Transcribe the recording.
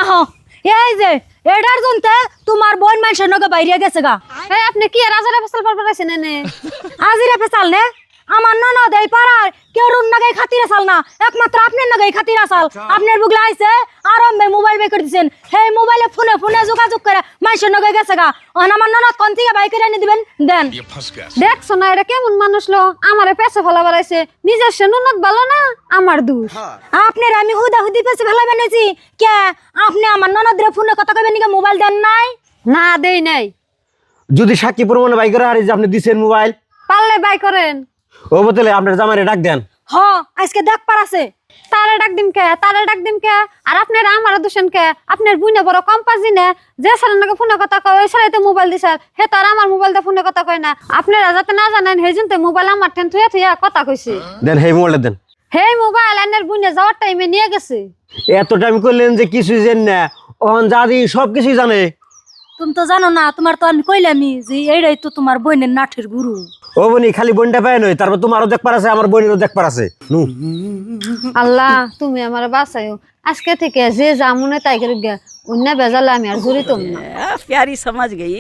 আহো এই যে এটার জন্যে তোমার বোন মানুষের নগে বাইরে গেছে গা। এই আপনি কি রাজারে ফসল পারপারাছেন এনে? আজিরে ফেসাল নে আমার ননদ এই পাড়ার কেউ নাগাই খাতিরে চাল না, একমাত্র আপনার নাগাই খাতিরে চাল। আপনার বুগলা আইছে আরম্ভে মোবাইল বের করে দিচ্ছেন, সেই মোবাইলে ফোনে ফোনে যোগাযোগ করে মানুষের নগে গেছে গা। আমার ননদ কোন থেকে বাইক করে এনে দিবেন দেন। দেখছো না এটা কেমন মানুষ লো, আমারে পেছে ফেলা বাড়াইছে, নিজের সে নুনত ভালো না, আমার দোষ। আপনার আমি হুদা হুদি পেছে ভালো বানাইছি কে? আপনি আমার ননদরে ফোনে কথা কইবেন নাকি মোবাইল দেন নাই? না দেই নাই। যদি সাক্ষী প্রমাণে বাই করে হারিয়ে যে আপনি দিচ্ছেন মোবাইল, পারলে বাই করেন। ও বোতলে আপনার জামাইরে ডাক দেন। হ আজকে দেখ পারাছে তারে ডাক দিম কে, তারে ডাক দিম কে? আর আপনার আমার দূষণ কে? আপনার বুইনে বড় কম্পাসি নে, যে সারানাকে ফোনে কথা কয় ওই সারাইতে মোবাইল দিছে, হে তার আমার মোবাইল দিয়ে ফোনে কথা কয় না। আপনারা যাতে না জানেন সেই জন্য মোবাইল আমার ঠেন থুয়া থুয়া কথা কইছে। দেন সেই মোবাইলটা দেন। হেই মোবাইল আনের বুইনে যাওয়ার টাইমে নিয়ে গেছে। এত টাইম করলেন যে কিছুই জানেন না, ওহন জাদি সব কিছুই জানে। তুমি তো জানো না, তোমার তো আমি কইলামই যে এইটাই তো তোমার বোনের নাঠের গুরু। ও বনি খালি বোনটা পায় নয়, তারপর তোমারও দেখবার আছে, আমার বোনেরও দেখবার আছে। নু আল্লাহ তুমি আমার বাঁচাইও, আজকে থেকে যে যা মনে তাই করে অন্য বেজালে আমি আর জড়িত না। प्यारी समझ गई।